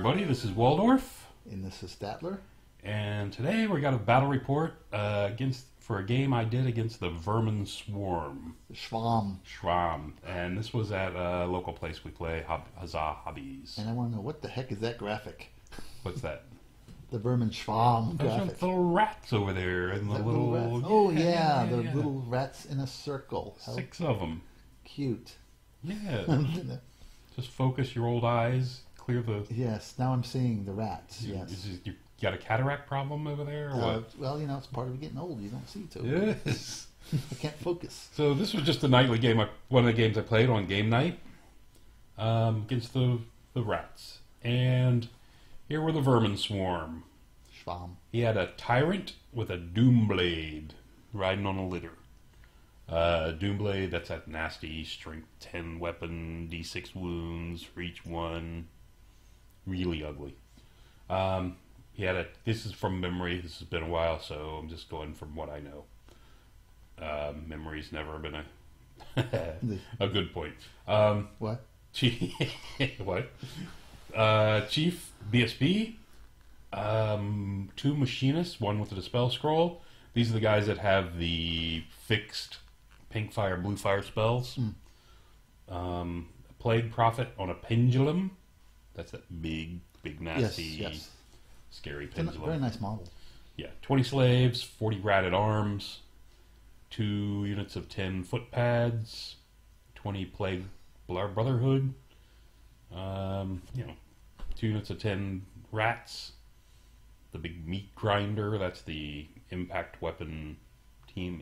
everybody. This is Waldorf. And this is Statler. And today we got a battle report for a game I did against the Vermin Swarm. Schwarm. And this was at a local place we play, Huzzah Hobbies. And I want to know, what the heck is that graphic? What's that? The Vermin Schwarm graphic. Those little rats over there. And the little rats? Oh, yeah, the little rats in a circle. 6 of them. Cute. Yeah. Just focus your old eyes. Clear the... Yes, now I'm seeing the rats. Yes. You got a cataract problem over there, or what? Well, you know, it's part of getting old. You don't see too. Yes. I can't focus. So this was just a nightly game. One of the games I played on game night against the rats. And here were the Vermin Swarm. Schwarm. He had a Tyrant with a Doomblade riding on a litter. Doomblade, that's that nasty strength 10 weapon, d6 wounds for each one. Really ugly. He had this is from memory. This has been a while, so I'm just going from what I know. Memory's never been a good point. What? What? Chief BSB, 2 machinists, one with the dispel scroll. These are the guys that have the fixed pink fire, blue fire spells. Plague Prophet on a pendulum. That's that big, nasty, scary pendulum. Very nice model. Yeah, 20 slaves, 40 rat at arms, 2 units of 10 foot pads, 20 plague brotherhood. 2 units of 10 rats. The big meat grinder, that's the impact weapon team,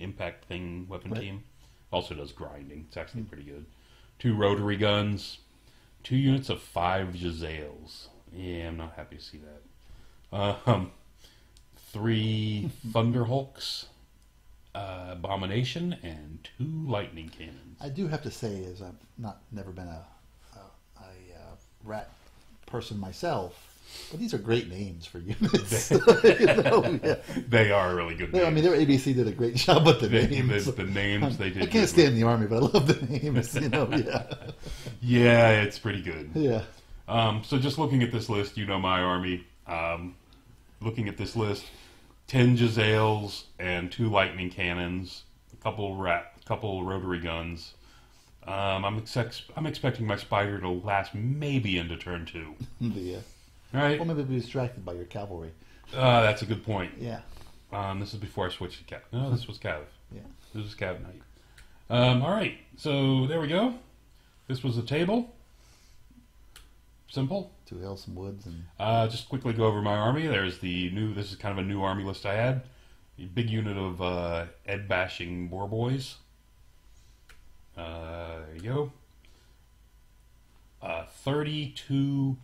weapon team. Also does grinding. It's actually pretty good. 2 rotary guns, 2 units of 5 Jezzails. Yeah, I'm not happy to see that. 3 Thunderhulks, Abomination, and 2 lightning cannons. I do have to say, as I've never been a rat person myself, but these are great names for units. They are really good names. I mean, their ABC did a great job with the names. The names they did. I can't stand the Army, but I love the names. Yeah, it's pretty good. Yeah. So just looking at this list, you know my Army. Looking at this list, 10 Jezzails and 2 lightning cannons, a couple rotary guns. I'm expecting my spider to last maybe into turn 2. Yeah. Right. Well, maybe be distracted by your cavalry. That's a good point. Yeah. This is before I switched to Cav. No, this was Cav. Yeah. This was Cav night. All right. So there we go. This was the table. Simple. 2 hills, some woods, and just quickly go over my army. There's this is kind of a new army list I had. A big unit of Ed bashing boar boys. There you go. 32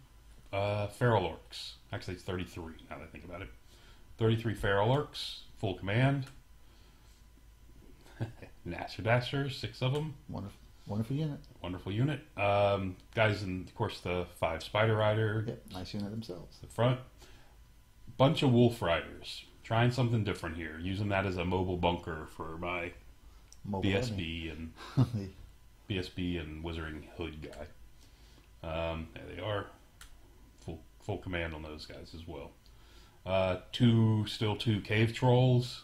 feral orcs. Actually, it's 33 now that I think about it. 33 feral orcs, full command. Nasher Dashers, 6 of them. Wonderful unit. Wonderful unit. Guys, and of course the 5 Spider Rider. Yep, nice unit themselves. The front. Bunch of Wolf Riders. Trying something different here. Using that as a mobile bunker for my BSB and BSB and Wizarding Hood guy. There they are. Full command on those guys as well. 2 cave trolls,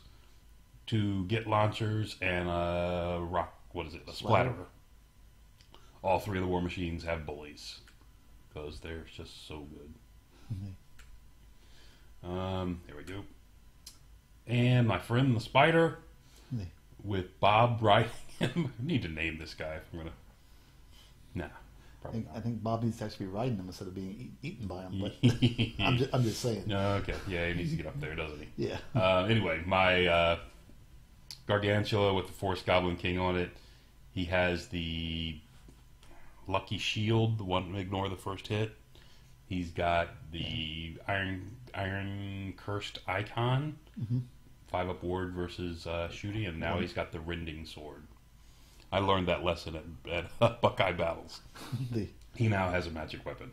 2 git launchers, and a a splatterer. All 3 of the war machines have bullies because they're just so good. There we go. And my friend the spider with Bob riding him. I need to name this guy if I'm gonna. Nah. I think Bob needs to actually be riding them instead of being eaten by them. But I'm just saying. Okay, yeah, he needs to get up there, doesn't he? Yeah. Anyway, my Gargantula with the Force Goblin King on it. He has the Lucky Shield, the one to ignore the first hit. He's got the Iron Cursed Icon, 5-up ward versus shooting, and now he's got the Rending Sword. I learned that lesson at Buckeye Battles. He now has a magic weapon.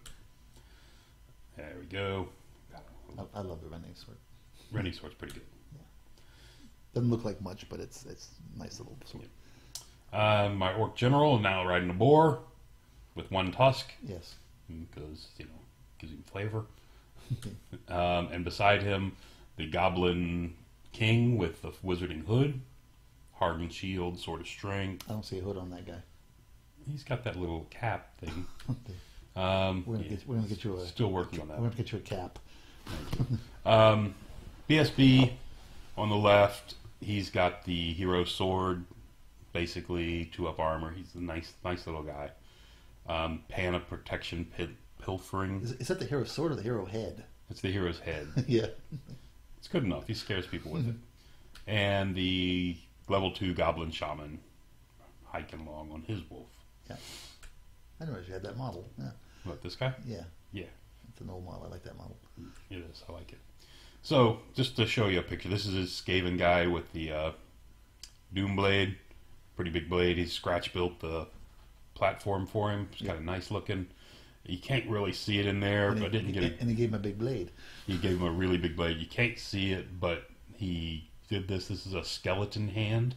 There we go. I love the Rending Sword. Rending Sword's pretty good. Yeah. Doesn't look like much, but it's a nice little sword. My Orc General now riding a boar with 1 tusk. Yes. Because, gives him flavor. And beside him, the Goblin King with the Wizarding Hood, hardened shield, sword of strength. I don't see a hood on that guy. He's got that little cap thing. We're gonna get you a. Still working on that. We're gonna get you a cap. BSB on the left. He's got the hero sword, basically 2-up armor. He's a nice little guy. Pan of protection, pilfering. Is that the hero sword or the hero head? It's the hero's head. Yeah. It's good enough. He scares people with it. And the level 2 goblin shaman hiking along on his wolf. Yeah. I didn't realize you had that model. Yeah. What, this guy? Yeah. Yeah. It's an old model. I like that model. It is. I like it. So, just to show you a picture, this is his Skaven guy with the Doom Blade. Pretty big blade. He's scratch built the platform for him. It's kind of nice looking. You can't really see it in there, And but didn't get it. And he gave him a big blade. He gave him a really big blade. You can't see it, but he did this. This is a skeleton hand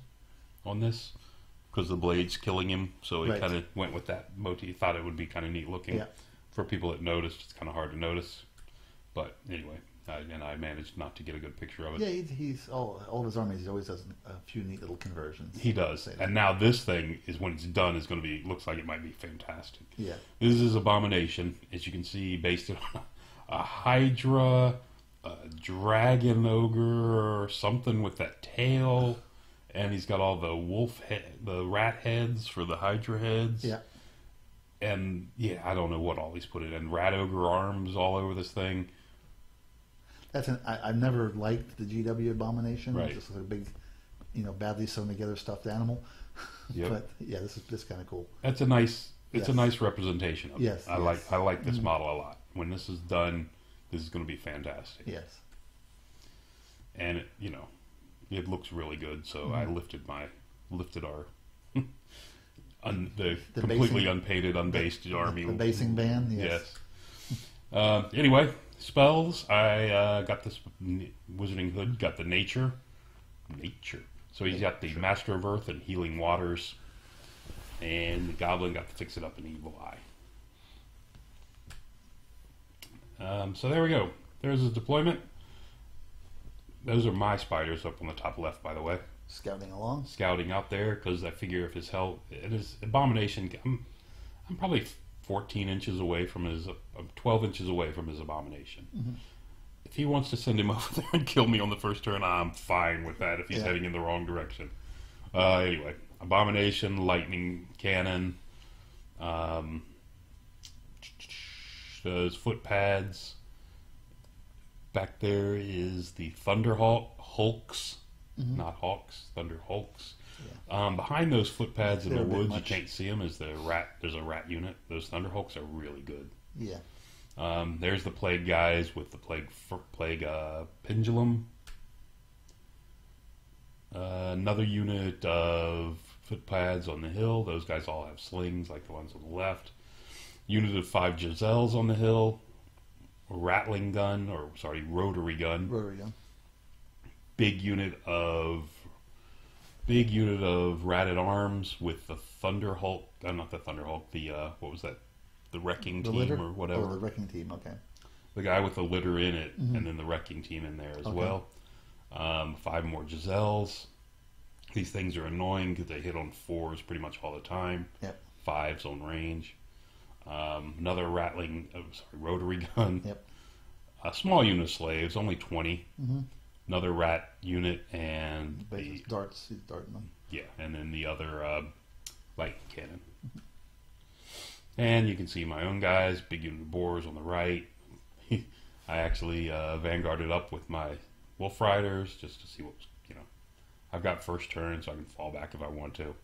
on this because the blade's killing him. So he kind of went with that motif. He thought it would be kind of neat looking. Yeah. For people that noticed, it's kind of hard to notice. But anyway, I managed not to get a good picture of it. Yeah, he's all of his armies. He always does a few neat little conversions. He does. And now this thing is, when it's done, is going to be, looks like it might be fantastic. Yeah. This is Abomination, as you can see, based on a Hydra, a dragon ogre, or something with that tail. And he's got all the rat heads for the Hydra heads. Yeah. And yeah, I don't know what all he's put it in. Rat ogre arms all over this thing. I've never liked the GW Abomination. Right. Just like a big, badly sewn together stuffed animal. Yep. But yeah, this is kind of cool. That's a nice. It's a nice representation of it. I like this model a lot. When this is done, this is going to be fantastic. Yes. And it looks really good. So I lifted our the completely basing, unpainted, unbased army. The basing band. Yes. Anyway, spells. I got this Wizarding Hood. Got the nature. So he's got the Master of Earth and Healing Waters. And the Goblin got to fix it up in Evil Eye. So there we go. There's his deployment. Those are my spiders up on the top left, by the way. Scouting along. Scouting out there, because I figure if his health, it is Abomination. I'm probably 14 inches away from his, 12 inches away from his Abomination. If he wants to send him over there and kill me on the first turn, I'm fine with that if he's heading in the wrong direction. Anyway, Abomination, Lightning Cannon, those foot pads. Back there is the Hulks, not Hawks, Thunder Hulks. Yeah. Behind those foot pads in the woods, you can't see them, is the rat. There's a rat unit. Those Thunder Hulks are really good. Yeah. There's the plague guys with the plague pendulum. Another unit of foot pads on the hill. Those guys all have slings like the ones on the left. Unit of 5 Giselles on the hill. Rotary gun. Rotary gun. Big unit of ratted arms with the Thunder Hulk. Not the Thunder Hulk. The what was that? The wrecking team litter? or whatever. Oh, the wrecking team. Okay. The guy with the litter in it, and then the wrecking team in there as well. 5 more Giselles. These things are annoying because they hit on 4s pretty much all the time. Yep. 5s on range. Another rotary gun. Yep. A small unit of slaves, only 20. Another rat unit and the darts. He's darting them. Yeah, and then the other light cannon. And you can see my own guys, big unit of boars on the right. I actually vanguarded up with my wolf riders just to see what was, I've got first turn, so I can fall back if I want to.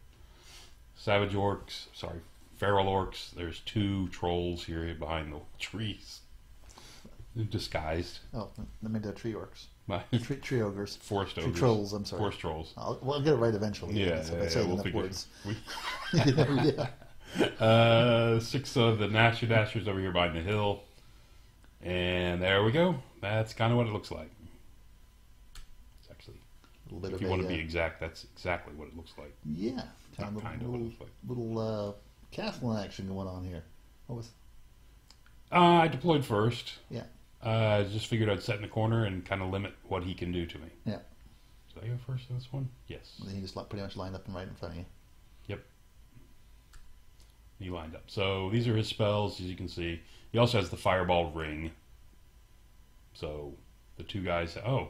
Feral orcs. There's 2 trolls here behind the trees. They're disguised. Oh, maybe they're tree orcs. Tree ogres. Forest ogres. Tree trolls, I'm sorry. Forest trolls. I'll get it right eventually. Yeah, I say we'll enough words. 6 of the Nasher Dashers over here behind the hill. And there we go. That's kind of what it looks like. It's actually, if you want to be exact, that's exactly what it looks like. Yeah. Little castle action going on here. What was? I deployed first. Yeah. Just figured I'd set in the corner and kind of limit what he can do to me. Yeah. Did I go first in this one? Yes. Well, he just pretty much lined up and right in front of you. Yep. He lined up. So these are his spells, as you can see. He also has the Fireball Ring. So the two guys... Oh,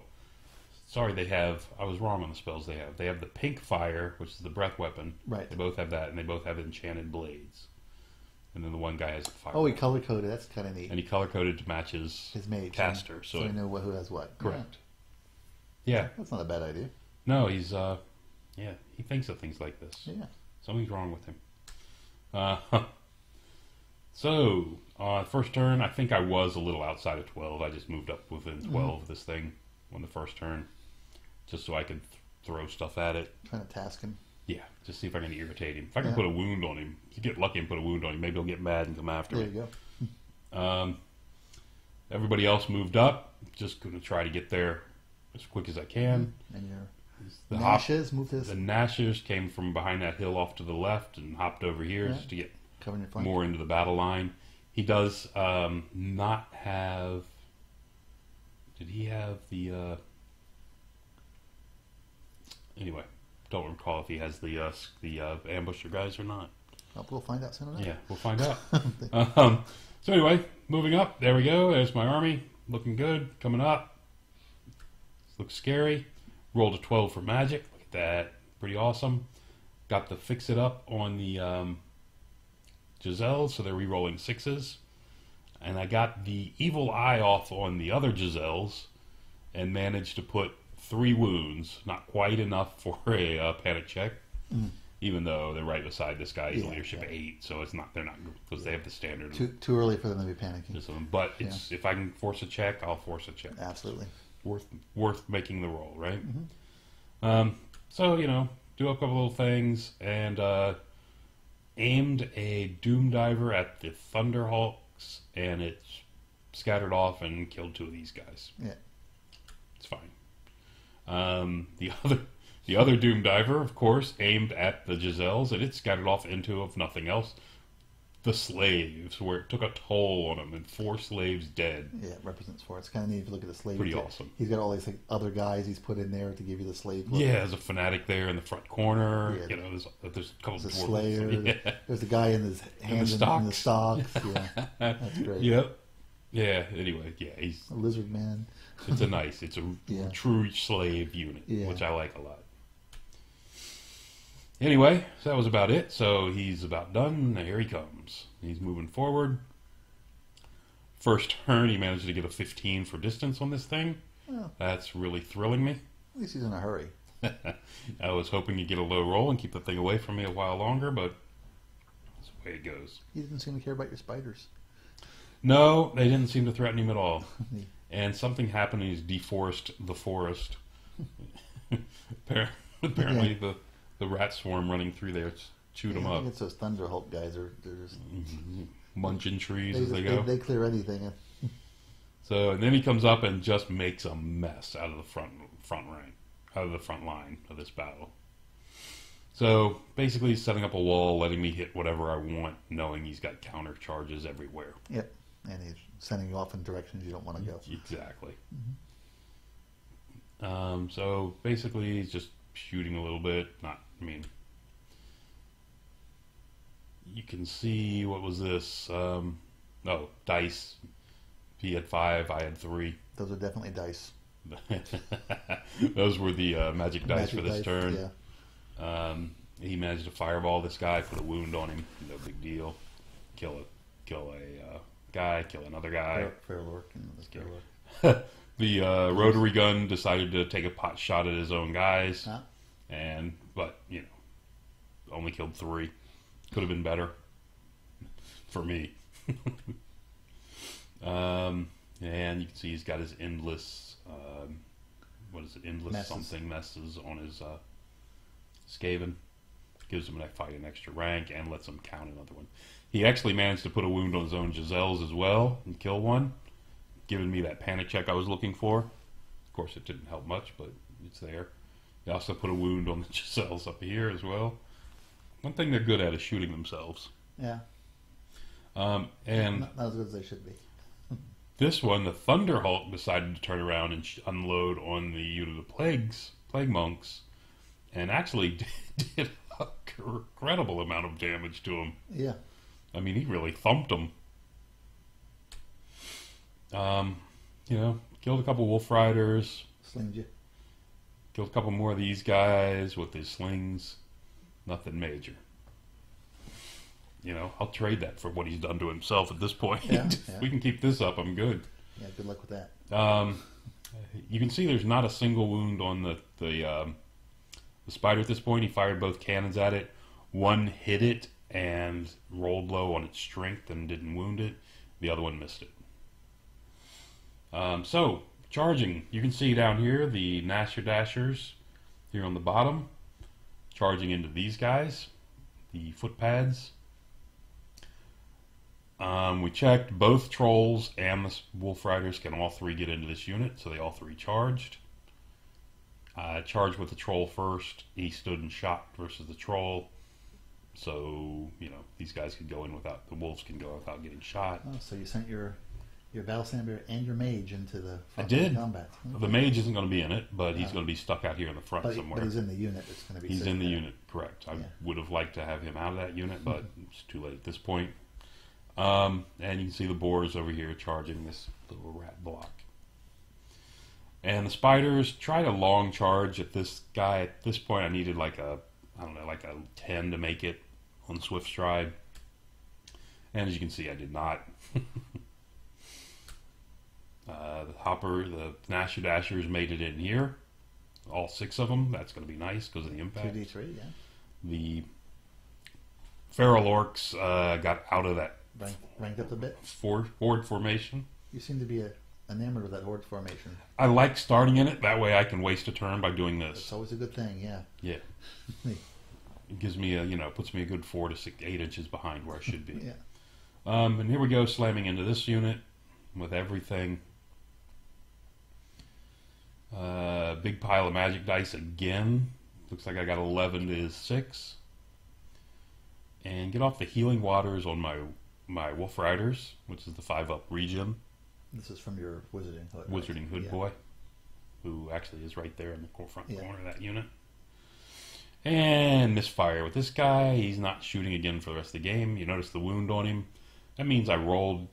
sorry, they have... I was wrong on the spells they have. They have the Pink Fire, which is the breath weapon. Right. They both have that, and they both have Enchanted Blades. And then the one guy has the Fireball. Oh, he color-coded. That's kind of neat. And he color-coded to match his mage caster. So we know who has what. Correct. Yeah. That's not a bad idea. No, he's... yeah, he thinks of things like this. Yeah. Something's wrong with him. So, first turn, I think I was a little outside of 12. I just moved up within 12 of this thing on the first turn, just so I could throw stuff at it. Trying to task him. Yeah, just see if I can irritate him. If I can put a wound on him, if you get lucky and put a wound on him, maybe he'll get mad and come after me. There you go. Everybody else moved up. Just going to try to get there as quick as I can. And your The Nashes moved his... The Nashers came from behind that hill off to the left and hopped over here just to get covering your flank. more into the battle line. He does not have... Did he have the... Anyway, don't recall if he has the ambusher guys or not. Oh, we'll find out soon enough. Yeah, we'll find out. So anyway, moving up. There we go. There's my army. Looking good. Coming up. Looks scary. Rolled a 12 for magic. Look at that. Pretty awesome. Got the fix it up on the Giselles, so they're re-rolling 6s. And I got the evil eye off on the other Giselles and managed to put 3 wounds. Not quite enough for a panic check. Even though they're right beside this guy, he's leadership 8, so it's not. They're not because they have the standard. Too early for them to be panicking. But it's if I can force a check, I'll force a check. Absolutely. Worth making the roll, right? So do a couple little things and aimed a Doom Diver at the Thunderhawks, and it scattered off and killed 2 of these guys. Yeah, it's fine. The other Doom Diver, of course, aimed at the Giselles, and it scattered off into, if nothing else, the slaves, where it took a toll on them, and 4 slaves dead. Yeah, it represents 4. It's kind of neat if you look at the slaves. Pretty awesome. He's got all these other guys he's put in there to give you the slave look. Yeah, there's a fanatic there in the front corner. Yeah. There's a couple of There's a slayer. Yeah. There's a guy in his hands in the stocks. Yeah, that's great. Yep. Yeah, anyway, he's a lizard man. It's a true slave unit, which I like a lot. Anyway, so that was about it. So he's about done. Here he comes. He's moving forward. First turn, he managed to get a 15 for distance on this thing. Oh. That's really thrilling me. At least he's in a hurry. I was hoping he'd get a low roll and keep the thing away from me a while longer, but that's the way it goes. He didn't seem to care about your spiders. No, they didn't seem to threaten him at all. And something happened and he's deforested the forest. Apparently the rat swarm running through there chewed them up. I think it's those Thunderhawk guys. They're just munching trees as they go. They clear anything. So, and then he comes up and just makes a mess out of the front rank, out of the front line of this battle. So basically, he's setting up a wall, letting me hit whatever I want, knowing he's got counter charges everywhere. Yep, and he's sending you off in directions you don't want to go. Exactly. So basically, he's just shooting a little bit. You can see, what was this? Dice. He had 5, I had 3. Those are definitely dice. Those were the magic dice for this turn. Yeah. He managed to fireball this guy, put a wound on him. No big deal. Kill a guy, kill another guy. Fair work. The rotary gun decided to take a pot shot at his own guys. Huh? But only killed 3. Could have been better for me. And you can see he's got his endless messes on his Skaven. Gives him an extra rank and lets him count another one. He actually managed to put a wound on his own Giselles as well and kill one, giving me that panic check I was looking for. Of course, it didn't help much, but it's there. He also put a wound on the Giselles up here as well. One thing they're good at is shooting themselves. Yeah. And not as good as they should be. this one, the Thunderhawk decided to turn around and unload on the unit of plague monks, and actually did a incredible amount of damage to him. Yeah. I mean, he really thumped them. You know, killed a couple wolf riders. Slinged you. Killed a couple more of these guys with his slings. Nothing major. You know, I'll trade that for what he's done to himself at this point. Yeah, If we can keep this up, I'm good. Yeah, good luck with that. You can see there's not a single wound on the spider at this point. He fired both cannons at it. One hit it and rolled low on its strength and didn't wound it. The other one missed it. So, charging. You can see down here the Nasher Dashers here on the bottom. Charging into these guys. The footpads. We checked both trolls and the wolf riders can all three get into this unit, so they all three charged. Charged with the troll first. He stood and shot versus the troll. So, you know, these guys could go in without, the wolves can go without getting shot. Oh, so you sent your battle standard and your mage into the I did. combat. Okay. The mage isn't going to be in it, but he's going to be stuck out here in the front somewhere. But he's in the unit. It's going to be. He's in the there. unit, correct. I Yeah. would have liked to have him out of that unit, but it's too late at this point. And you can see the boars over here charging this little rat block. And the spiders tried a long charge at this guy. At this point, I needed like a 10 to make it on Swift Stride. And as you can see, I did not. The Nasher Dashers made it in here. All 6 of them. That's going to be nice because of the impact. 2d3, yeah. The Feral Orcs got out of that Ranked up a bit. horde formation. You seem to be enamored with that horde formation. I like starting in it. That way I can waste a turn by doing this. It's always a good thing, yeah. Yeah. It gives me puts me a good 4 to 8 inches behind where I should be. Yeah. And here we go, slamming into this unit with everything. Big pile of magic dice again. Looks like I got 11 to 6. And get off the healing waters on my Wolf Riders, which is the 5-up regen. This is from your Wizarding Hood. Wizarding Hood yeah. boy, who actually is right there in the front Yeah. corner of that unit. And misfire with this guy. He's not shooting again for the rest of the game. You notice the wound on him. That means I rolled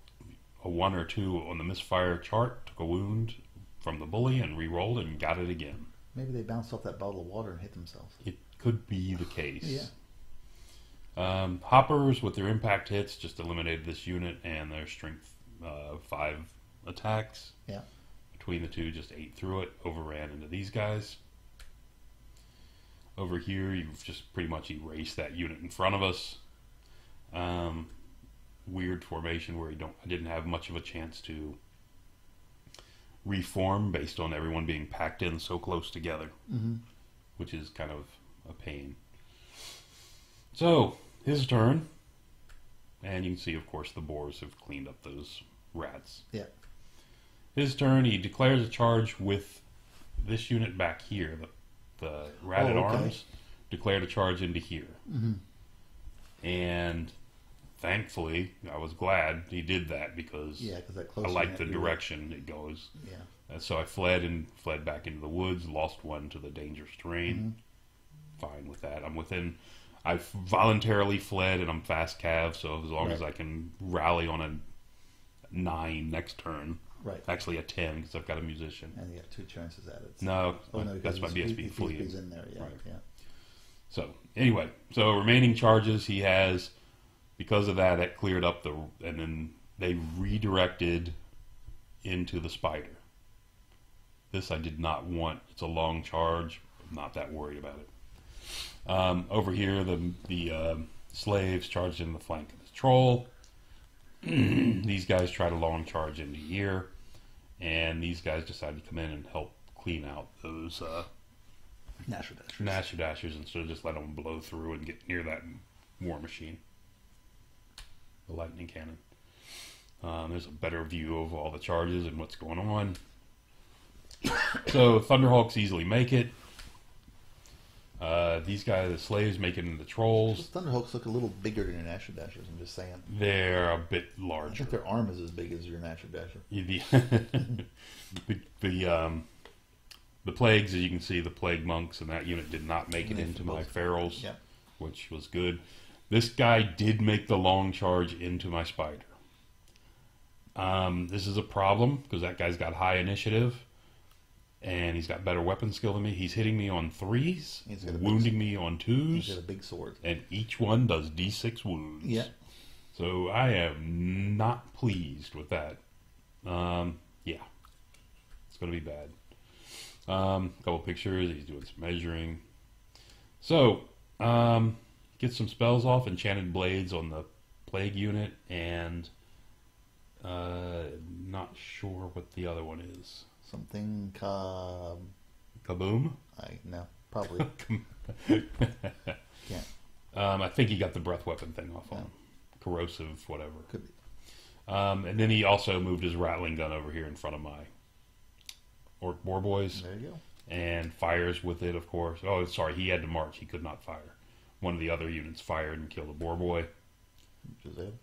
a 1 or 2 on the misfire chart, took a wound from the bully and re-rolled and got it again. Maybe they bounced off that bottle of water and hit themselves. It could be the case. Yeah. Hoppers with their impact hits just eliminated this unit and their strength 5 attacks. Yeah. Between the two, just ate through it, overran into these guys. Over here, you've just pretty much erased that unit in front of us. Weird formation where I didn't have much of a chance to reform based on everyone being packed in so close together, which is kind of a pain. So, his turn. And you can see, of course, the boars have cleaned up those rats. Yeah. His turn, he declares a charge with this unit back here, the rat at arms, declared a charge into here. And thankfully, I was glad he did that because that I like the direction it goes. Yeah. So I fled back into the woods, lost 1 to the dangerous terrain. Fine with that. I voluntarily fled and I'm fast cav, so as long as I can rally on a 9 next turn. Right. Actually a 10 because I've got a musician. And you have 2 chances at it. No, no, that's my BSB fully He's in there, yeah. Right. Yeah. So anyway, remaining charges he has. Because of that, that cleared up and then they redirected into the spider. This I did not want. It's a long charge. I'm not that worried about it. Over here, the slaves charged in the flank of the troll. These guys tried a long charge into here, and these guys decided to come in and help clean out those Nasher Dashers instead of just let them blow through and get near that war machine. The lightning cannon. There's a better view of all the charges and what's going on. So Thunderhawks easily make it. these guys, the slaves, make it into trolls. Thunderhawks look a little bigger than your Nasher Dashers, I'm just saying. They're a bit I larger. think their arm is as big as your Nasher Dasher. The plagues, as you can see, the plague monks and that unit did not make it into my ferals, Yep. which was good. This guy did make the long charge into my spider. This is a problem because that guy's got high initiative and he's got better weapon skill than me. He's hitting me on 3s, wounding me on 2s. He's got a big sword. And each one does d6 wounds. Yeah. So I am not pleased with that. Yeah. It's going to be bad. A couple pictures. He's doing some measuring. So, get some spells off. Enchanted Blades on the Plague unit. And not sure what the other one is. Something Kaboom? No, probably. Yeah. Can't. I think he got the breath weapon thing off on him. Corrosive, whatever. Could be. And then he also moved his rattling gun over here in front of my Orc Boar Boys. There you go. And fires with it, of course. Oh, sorry, he had to march. He could not fire. One of the other units fired and killed a Boar Boy. Giselle?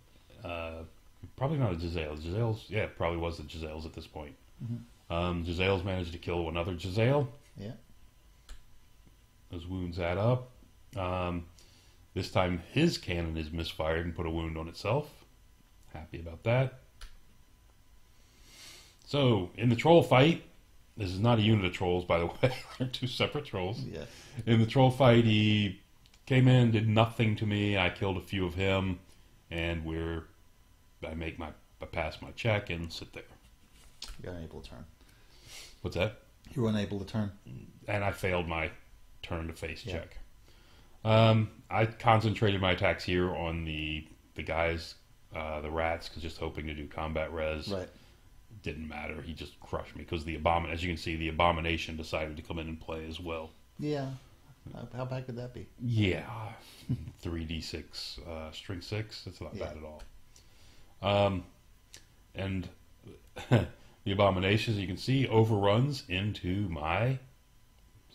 Probably not a Giselle. Giselle's, yeah, it probably was the Giselles at this point. Giselle's managed to kill another Giselle. Yeah. Those wounds add up. This time his cannon is misfired and put a wound on itself. Happy about that. So, in the troll fight, this is not a unit of trolls, by the way. They're two separate trolls. Yeah. In the troll fight, he came in, did nothing to me. I killed a few of him, and I pass my check and sit there. You're unable to turn. What's that? You were unable to turn. And I failed my turn to face check. I concentrated my attacks here on the guys, the rats, because just hoping to do combat res. Right. Didn't matter. He just crushed me because as you can see, the abomination decided to come in and play as well. Yeah. How bad could that be? Yeah. 3d6 string 6. That's not bad at all. And the abomination, as you can see, overruns into my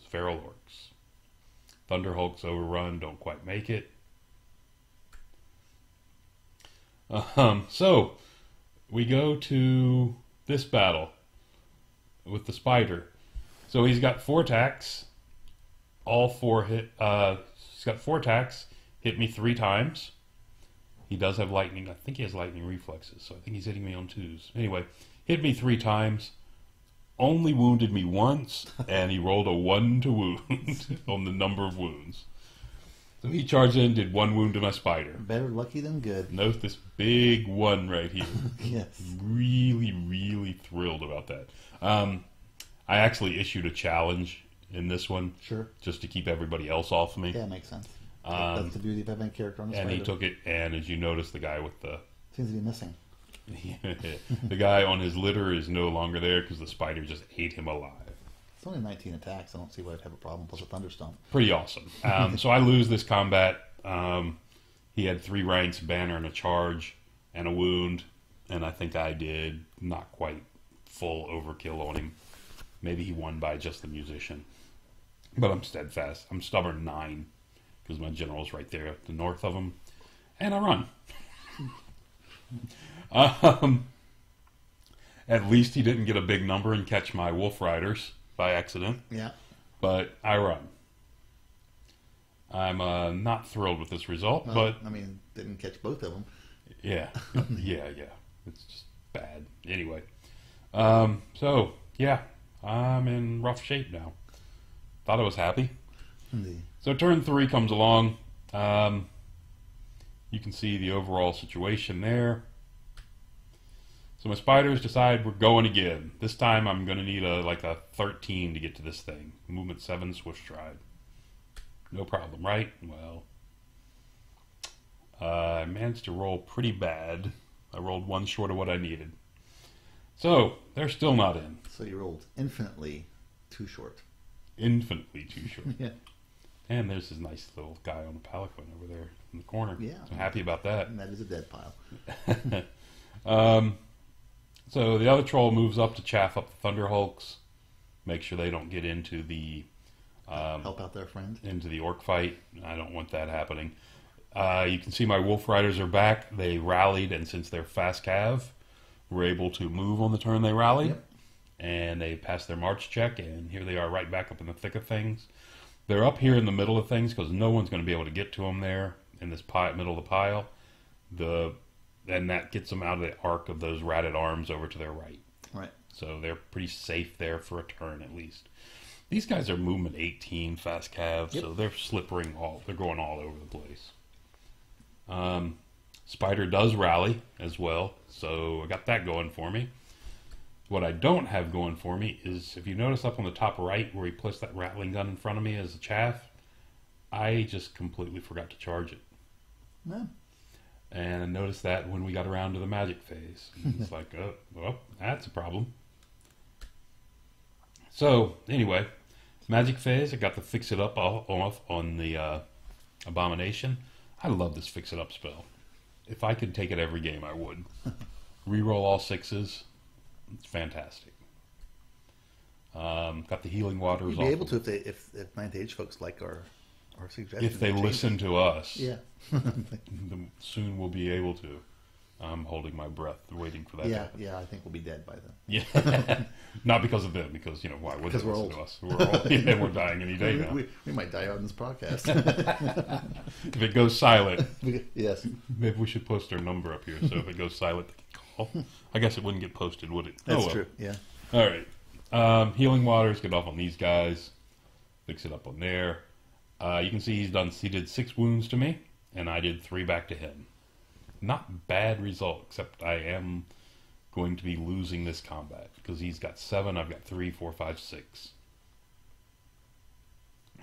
feral orcs. Thunderhulks overrun, don't quite make it. So we go to this battle with the spider. So he's got 4 attacks. All 4 hit. He's got 4 attacks. Hit me 3 times. He does have lightning. I think he has lightning reflexes, so I think he's hitting me on 2s. Anyway, hit me 3 times. Only wounded me once, and he rolled a 1 to wound on the number of wounds. So he charged in, did 1 wound to my spider. Better lucky than good. Note this big 1 right here. Yes. Really, really thrilled about that. I actually issued a challenge in this one. Sure. Just to keep everybody else off of me. Yeah, makes sense. That's the beauty of having a character on the spider. And he took it, and as you notice, the guy with the... Seems to be missing. the guy on his litter is no longer there because the spider just ate him alive. It's only 19 attacks. I don't see why I'd have a problem plus a thunderstorm. Pretty awesome. So I lose this combat. He had 3 ranks, banner, and a charge, and a wound. And I think I did not quite full overkill on him. Maybe he won by just the musician. But I'm steadfast. I'm stubborn 9 because my general's right there at the north of him. And I run. At least he didn't get a big number and catch my wolf riders by accident. Yeah. But I run. I'm not thrilled with this result, but... I mean, didn't catch both of them. Yeah. yeah. It's just bad. Anyway. So, yeah. I'm in rough shape now. Thought I was happy. Indeed. So turn 3 comes along. You can see the overall situation there. So my spiders decide we're going again. This time I'm going to need a 13 to get to this thing. Movement 7, swift stride. No problem, right? Well, I managed to roll pretty bad. I rolled 1 short of what I needed. So they're still not in. So you rolled infinitely too short. Infinitely too short. Yeah. And there's this nice little guy on the palanquin over there in the corner. Yeah. So I'm happy about that. And that is a dead pile. So the other troll moves up to chaff up the Thunderhulks, make sure they don't get into the Help out their friend. into the orc fight. I don't want that happening. You can see my wolf riders are back. They rallied, and since they're fast cav, we're able to move on the turn they rallied. Yep. And they passed their march check, and here they are right back up in the thick of things. They're up here in the middle of things because no one's going to be able to get to them there in this middle of the pile. And that gets them out of the arc of those ratted arms over to their right. Right. So they're pretty safe there for a turn at least. These guys are movement 18 fast cav, so they're slippering they're going all over the place. Spider does rally as well, so I got that going for me. What I don't have going for me is, if you notice up on the top right where he placed that rattling gun in front of me as a chaff, I just completely forgot to charge it. No. And I noticed that when we got around to the magic phase. It's like, oh, well, that's a problem. So, anyway, magic phase, I got the Fix It Up off on the Abomination. I love this Fix It Up spell. If I could take it every game, I would. Reroll all 6s. It's fantastic. Got the Healing Waters. You'd be able to if Ninth Age folks like our suggestions. If they listen to us. Yeah. Soon we'll be able to. I'm holding my breath, waiting for that. Yeah, yeah. I think we'll be dead by then. Yeah, not because of them, because why would they listen to us? We're old, and we're dying any day now. We might die on this podcast. If it goes silent, yes. Maybe we should post our number up here, so if it goes silent, they can call. I guess it wouldn't get posted, would it? That's true. Yeah. All right. Healing Waters, get off on these guys. Fix it up on there. You can see he did 6 wounds to me, and I did 3 back to him. Not bad result, except I am going to be losing this combat because he's got 7, I've got 3, 4, 5, 6.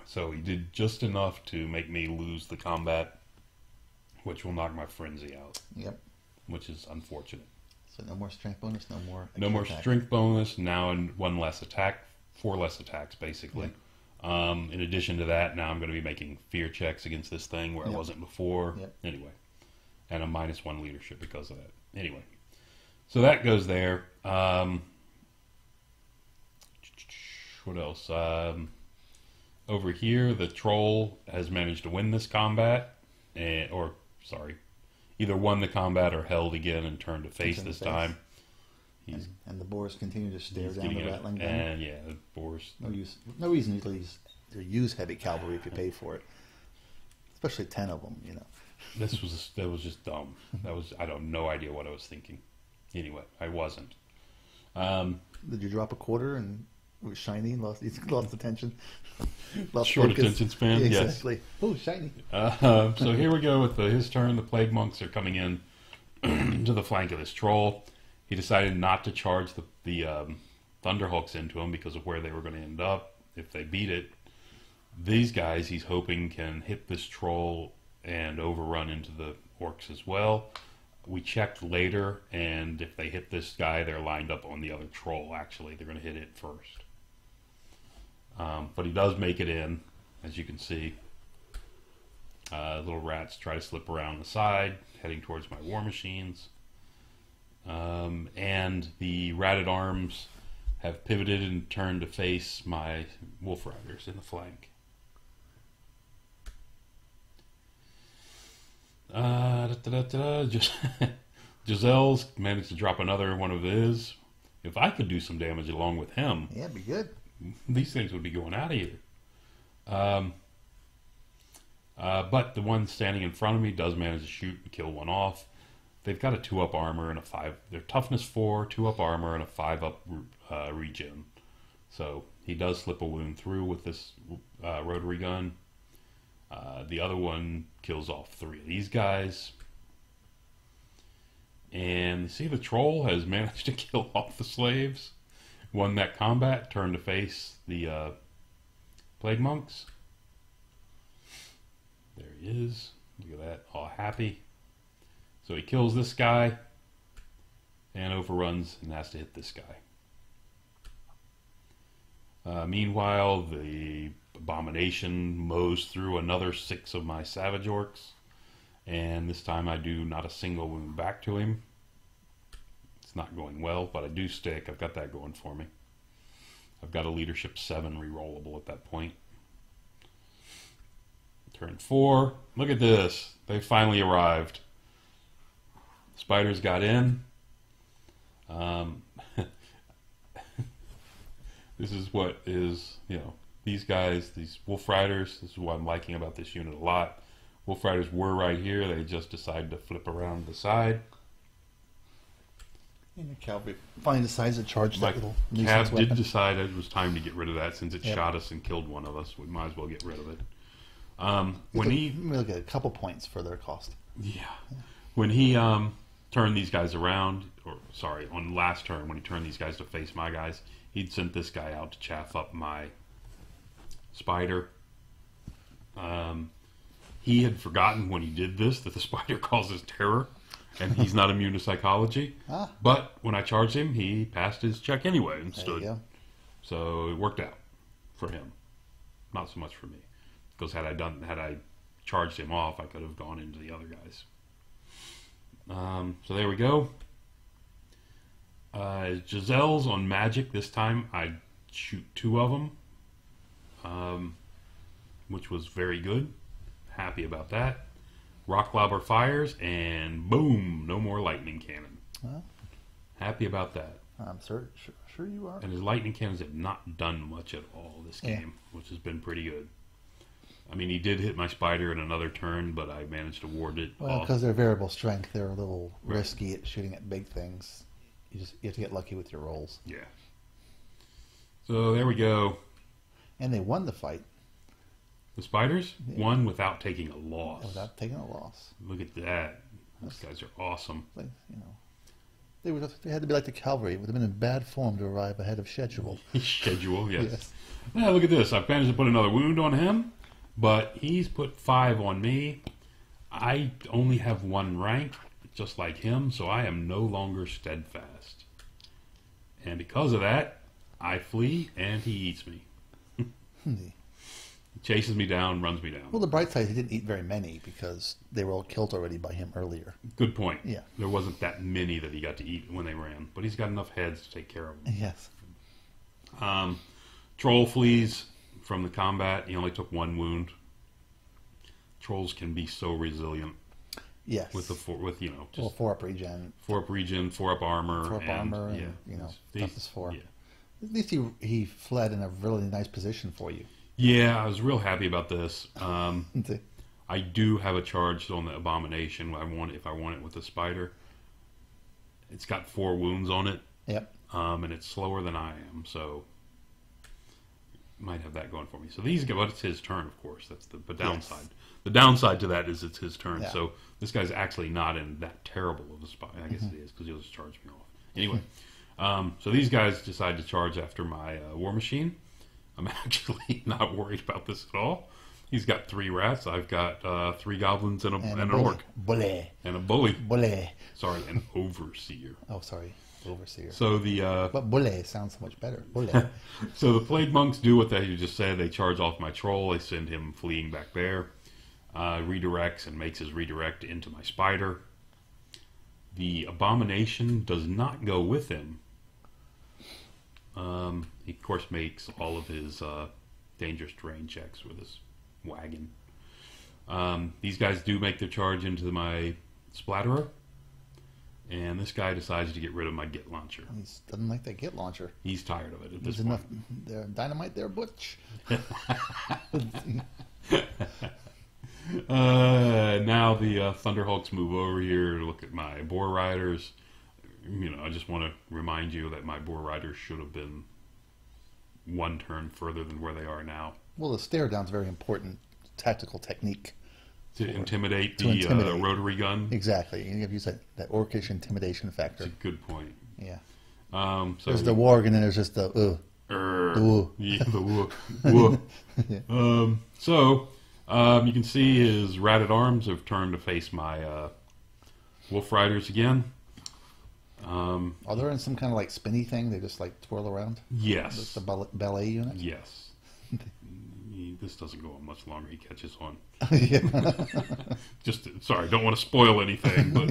So he did just enough to make me lose the combat, which will knock my frenzy out. Yep. Which is unfortunate. So no more strength bonus, no more. No more strength bonus. Now in 1 less attack, 4 less attacks basically. Yep. In addition to that, now I'm going to be making fear checks against this thing where I wasn't before. Yep. Anyway. And a -1 leadership because of that. Anyway, so that goes there. What else? Over here, the troll has managed to win this combat, either won the combat or held again and turned to face this time. And the boars continue to stare down the rattling gun. And yeah, the boars. No reason to use heavy cavalry if you pay for it, especially 10 of them. That was just dumb. I have no idea what I was thinking. Anyway, I wasn't. Did you drop a quarter and it was shiny and lost attention? Short attention span. Yeah, exactly. Yes. Oh, shiny. So here we go with his turn. The plague monks are coming in to the flank of this troll. He decided not to charge the thunderhooks into him because of where they were going to end up if they beat it. These guys, he's hoping, can hit this troll and overrun into the orcs as well. We checked later, and if they hit this guy, they're lined up on the other troll, actually. They're going to hit it first. But he does make it in, as you can see. Little rats try to slip around the side, heading towards my war machines. And the ratted arms have pivoted and turned to face my wolf riders in the flank. Giselle's managed to drop another one of his. If I could do some damage along with him, yeah, it'd be good. These things would be going out of here. But the one standing in front of me does manage to shoot and kill one off. They've got a 2-up armor and a 5. They're toughness 4, 2-up armor, and a 5-up regen. So he does slip a wound through with this rotary gun. The other one kills off 3 of these guys. And you see the troll has managed to kill off the slaves. Won that combat, turned to face the plague monks. There he is. Look at that, all happy. So he kills this guy and overruns and has to hit this guy. Meanwhile, the abomination mows through another 6 of my savage orcs, and this time I do not a single wound back to him. It's not going well, but I do stick. I've got that going for me. I've got a leadership 7 rerollable at that point. Turn 4. Look at this. They finally arrived. Spiders got in. This is what is, these guys, these Wolf Riders, this is what I'm liking about this unit a lot. Wolf Riders were right here. They just decided to flip around the side. And the cavalry finally decides to charge that little Cav did decide it was time to get rid of that since it shot us and killed one of us. We might as well get rid of it. We'll get a couple points for their cost. Yeah. When he turned these guys around, on last turn, when he turned these guys to face my guys, he'd sent this guy out to chaff up my spider. He had forgotten when he did this that the spider causes terror, and he's not immune to psychology. But when I charged him, he passed his check anyway and stood. So it worked out for him, not so much for me. Because had I charged him off, I could have gone into the other guys. So there we go. Giselle's on magic this time. I shoot 2 of them, which was very good. Happy about that. Rock Lobber fires, and boom, no more lightning cannon. Happy about that. I'm sure you are. And his lightning cannons have not done much at all this game, which has been pretty good. I mean, he did hit my spider in another turn, but I managed to ward it off. Because they're variable strength, they're a little risky at shooting at big things. You have to get lucky with your rolls. Yeah. So there we go. And they won the fight. The spiders won without taking a loss. Without taking a loss. Look at that. Those guys are awesome. Like, they had to be like the cavalry. It would have been in bad form to arrive ahead of schedule. Schedule, yes. Yeah, look at this. I've managed to put another wound on him, but he's put 5 on me. I only have 1 rank, just like him, so I am no longer steadfast. And because of that, I flee, and he eats me. He chases me down, runs me down. Well, the bright side, he didn't eat very many because they were all killed already by him earlier. Good point. Yeah. There wasn't that many that he got to eat when they ran, but he's got enough heads to take care of them. Yes. Troll flees from the combat. He only took 1 wound. Trolls can be so resilient. Yes. With 4 up regen. 4 up regen, 4 up armor. 4 up armor, stuff is 4. Yeah. At least he fled in a really nice position for you. Yeah, I was real happy about this. I do have a charge on the abomination. If I want it with the spider. It's got 4 wounds on it. Yep. And it's slower than I am, so might have that going for me. So but it's his turn, of course. That's the downside. Yes. The downside to that is it's his turn. Yeah. So this guy's actually not in that terrible of a spot. I guess it is because he'll just charge me off. Anyway, so these guys decide to charge after my war machine. I'm actually not worried about this at all. He's got 3 rats. I've got 3 goblins and an orc. Bully. And a bully. Bully. Sorry, an overseer. Oh, sorry. Overseer. So but bully sounds so much better. Bully. So the plague monks do what you just said. They charge off my troll. They send him fleeing back there. Redirects and makes his redirect into my spider. The abomination does not go with him. He, of course, makes all of his dangerous terrain checks with his wagon. These guys do make their charge into my splatterer. And this guy decides to get rid of my Git launcher. He doesn't like that Git launcher. He's tired of it at this point. Enough dynamite there, Butch. Now the Thunderhawks move over here to look at my Boar Riders. I just want to remind you that my Boar Riders should have been 1 turn further than where they are now. Well, the stare down is a very important tactical technique. To intimidate the rotary gun? Exactly. You have to use that orcish intimidation factor. That's a good point. Yeah. So there's the warg, and then there's just the Yeah, the woo. Yeah. So you can see his rat-at arms have turned to face my Wolf Riders again. Are they in some kind of like spinny thing? They just like twirl around? Yes. The ballet unit? Yes. This doesn't go on much longer. He catches on. Sorry, don't want to spoil anything. But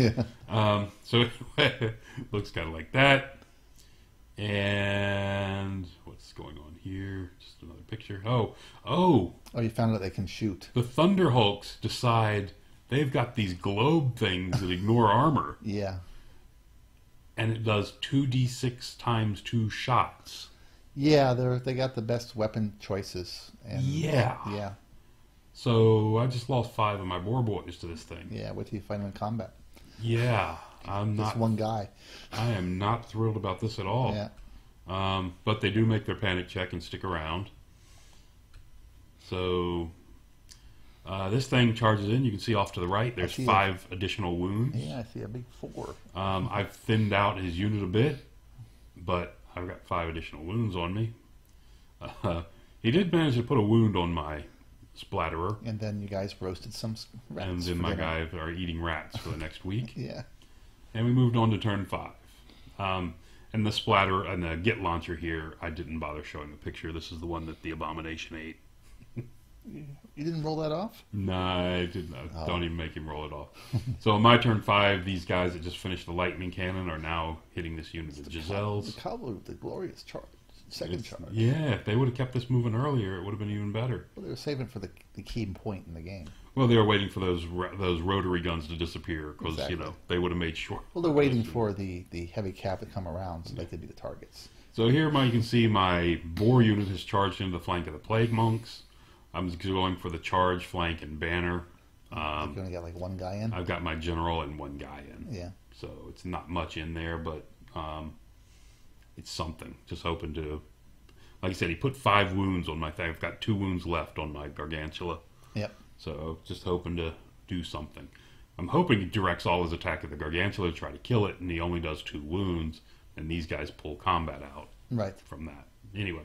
so anyway, looks kind of like that. And what's going on here? Just another picture. Oh, Oh, you found out they can shoot. the Thunder Hulks decide they've got these globe things that ignore armor, Yeah. and it does 2d6 times 2 shots. Yeah, they got the best weapon choices. And Yeah. Yeah. So I just lost 5 of my boar boys to this thing. Yeah. What do you find in combat? Yeah, I'm Just not. one guy. I am not thrilled about this at all. Yeah. But they do make their panic check and stick around. So this thing charges in. You can see off to the right. There's 5 additional wounds. Yeah, I see a big 4. I've thinned out his unit a bit, but I've got 5 additional wounds on me. He did manage to put a wound on my splatterer. And then you guys roasted some rats. And then for my dinner. guys are eating rats for the next week. Yeah. And we moved on to turn 5. And the splatter and the Git launcher here, I didn't bother showing the picture. This is the one that the Abomination ate. You didn't roll that off? No, I didn't. Oh. Don't even make him roll it off. So on my turn 5, these guys that just finished the lightning cannon are now hitting this unit of Giselles. The cavalry with the glorious charge. Second charge. Yeah, if they would have kept this moving earlier, it would have been even better. Well, they were saving for the key point in the game. Well, they were waiting for those rotary guns to disappear because Exactly. they would have made sure. Well, they're waiting for the heavy cap to come around so they could be the targets. So here, you can see my boar unit has charged into the flank of the plague monks. I'm going for the charge flank and banner. You only got like one guy in. I've got my general and one guy in. Yeah. So it's not much in there, but it's something. Just hoping to, like I said, he put 5 wounds on my thing. I've got 2 wounds left on my gargantula. Yep. So just hoping to do something. I'm hoping he directs all his attack at the gargantula to try to kill it, and he only does 2 wounds, and these guys pull combat out Right. from that. Anyway.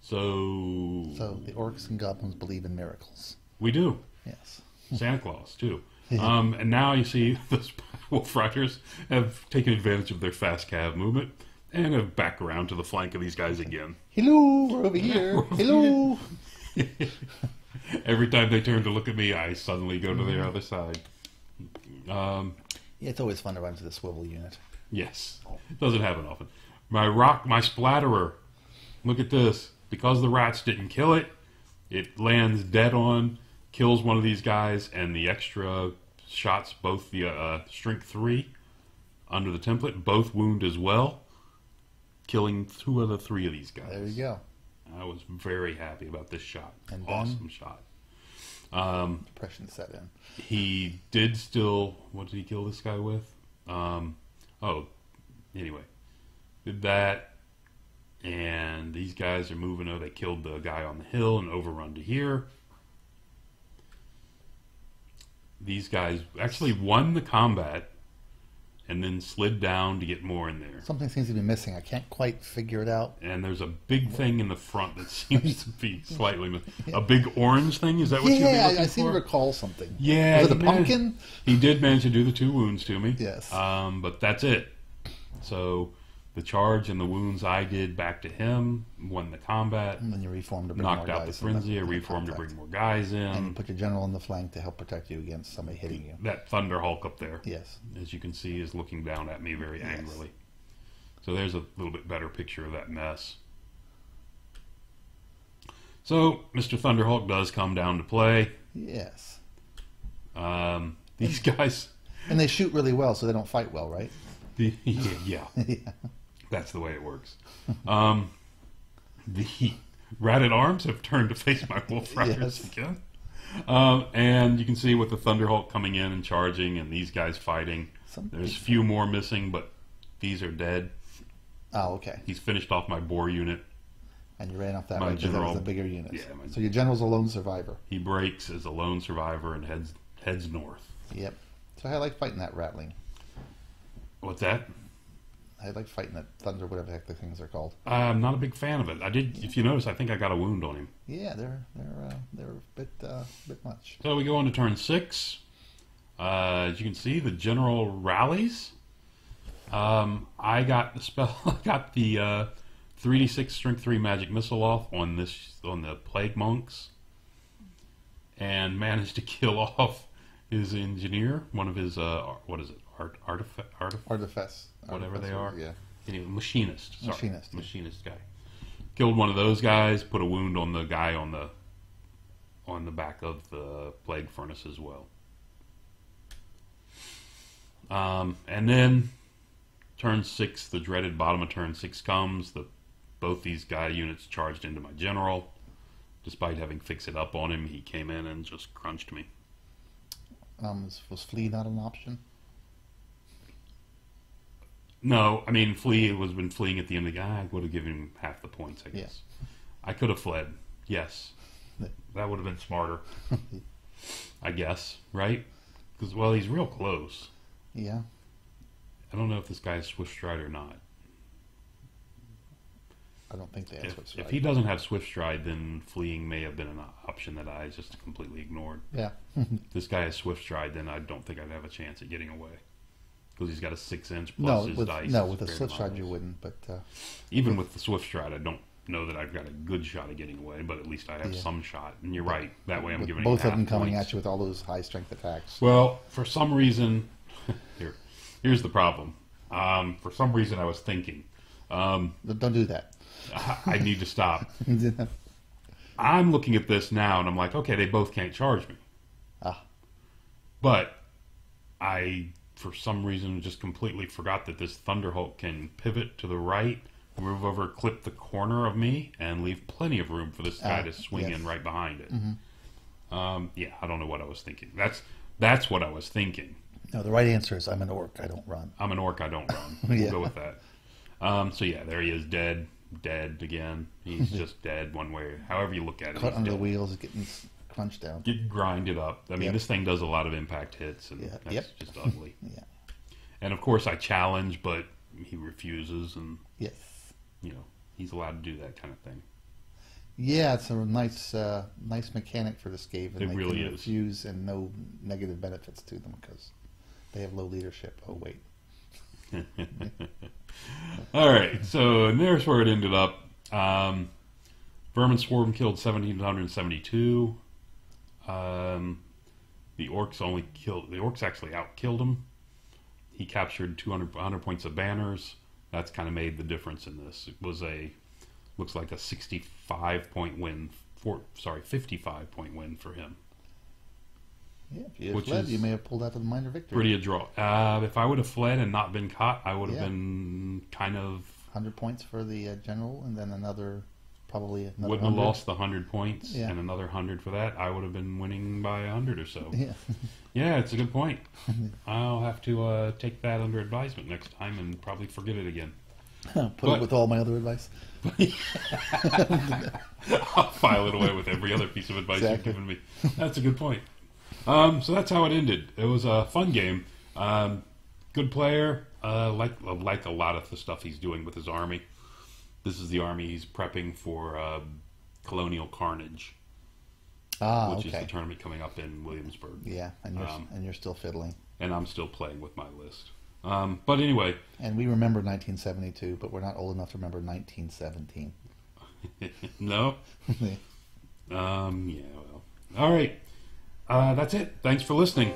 So the orcs and goblins believe in miracles. we do. Yes. Santa Claus, too. Yeah. And now you see the wolf riders have taken advantage of their fast cav movement and have back around to the flank of these guys again. Hello, we're over here. Hello. Every time they turn to look at me, I suddenly go to the other side. Yeah, it's always fun to run to the swivel unit. Yes. It doesn't happen often. My splatterer. Look at this. Because the rats didn't kill it, it lands dead on, kills one of these guys, and the extra shots, both the strength 3 under the template, both wound as well, killing 2 of the 3 of these guys. There you go. I was very happy about this shot. And then- awesome shot. Depression set in. He did still. What did he kill this guy with? Anyway, did that, and these guys are moving. Oh, they killed the guy on the hill and overrun to here. These guys actually won the combat, and then slid down to get more in there. Something seems to be missing. I can't quite figure it out. And there's a big thing in the front that seems to be slightly a big orange thing. Is that what you'd be looking I for? seem to recall something. Yeah, Was it a he managed- pumpkin? He did manage to do the 2 wounds to me. Yes. But that's it. So the charge and the wounds I did back to him, won the combat, And then you reformed to bring knocked more out the guys frenzy, I in the reformed to contact. bring more guys And you in. put your general in the flank to help protect you against somebody hitting you. That Thunder Hulk up there, Yes. as you can see, is looking down at me very Yes. angrily. So there's a little bit better picture of that mess. So Mr. Thunder Hulk does come down to play. Yes. These guys, And they shoot really well, so they don't fight well, right? yeah. Yeah. That's the way it works. The Rat-at Arms have turned to face my Wolf Riders Yes. again. And you can see with the Thunderhawk coming in and charging and these guys fighting. There's a few more missing, but these are dead. Oh, okay. He's finished off my boar unit. And you ran off that My way because that was general- the bigger unit. yeah, So your general's a lone survivor. He breaks as a lone survivor and heads north. Yep. So I like fighting that ratling. What's that? I like fighting that thunder, whatever the heck the things are called. I'm not a big fan of it. I did, if you notice, I think I got a wound on him. Yeah, they're a bit much. So we go on to turn 6. As you can see, the general rallies. I got the spell. I got the 3d6 strength 3 magic missile off on the plague monks, and managed to kill off his engineer, one of his Artifice. Whatever they are. Yeah. Anyway, machinist. Sorry. Machinist, yeah. Machinist guy. Killed one of those guys. Put a wound on the guy on the back of the plague furnace as well. And then turn 6, the dreaded bottom of turn 6 comes. Both these guy units charged into my general. Despite having fixed it up on him, he came in and just crunched me. Was flee not an option? No, I mean, flee was been fleeing at the end of the guy. I would have given him half the points, I guess. Yeah. I could have fled. Yes. That would have been smarter. I guess, right? Because, well, he's real close. Yeah. I don't know if this guy's Swift Stride or not. I don't think they have Swift Stride. If he doesn't have Swift Stride, then fleeing may have been an option that I just completely ignored. Yeah. If this guy has Swift Stride, then I don't think I'd have a chance at getting away. Because he's got a 6-inch plus his dice. No, with a Swift Stride you wouldn't. But even with the Swift Stride, I don't know that I've got a good shot of getting away, but at least I have some shot. And you're right. That way I'm giving both him of them coming points. at you with all those high strength attacks. Well, for some reason, here's the problem. For some reason, I was thinking. Don't do that. I need to stop. I'm looking at this now, and I'm like, okay, they both can't charge me. But I, for some reason, just completely forgot that this Thunderhulk can pivot to the right, move over, clip the corner of me, and leave plenty of room for this guy to swing in right behind it. Yeah, I don't know what I was thinking. That's what I was thinking. No, the right answer is I'm an orc. I don't run. I'm an orc. I don't run. We'll go with that. So yeah, there he is, dead again. He's just dead one way. However you look at it, Caught under dead. the wheels, getting crunched down. Get grinded up. I mean, this thing does a lot of impact hits, and that's just ugly. Yeah. And of course, I challenge, but he refuses, and Yes. you know, he's allowed to do that kind of thing. Yeah, it's a nice mechanic for this game, and It they really can is. refuse, and no negative benefits to them because they have low leadership. Oh wait. All right, so there's where it ended up. Vermin Swarm killed 1,772. The orcs actually outkilled him. He captured 100 points of banners. That's kind of made the difference in this. It was looks like a 55-point win. 55-point win for him. Yeah, if you had fled, you may have pulled out the minor victory. Pretty a draw. If I would have fled and not been caught, I would have been kind of 100 points for the general, and then probably another wouldn't 100. have lost the 100 points, Yeah. and another 100 for that. I would have been winning by 100 or so. Yeah. Yeah, it's a good point. I'll have to take that under advisement next time and probably forget it again. Put it with all my other advice. I'll file it away with every other piece of advice you've given me. That's a good point. So that's how it ended. It was a fun game. Good player. Like a lot of the stuff he's doing with his army. This is the army he's prepping for Colonial Carnage, which is the tournament coming up in Williamsburg. Yeah, and you're still fiddling. And I'm still playing with my list. But anyway. And we remember 1972, but we're not old enough to remember 1917. No? Yeah, well. All right. That's it. Thanks for listening.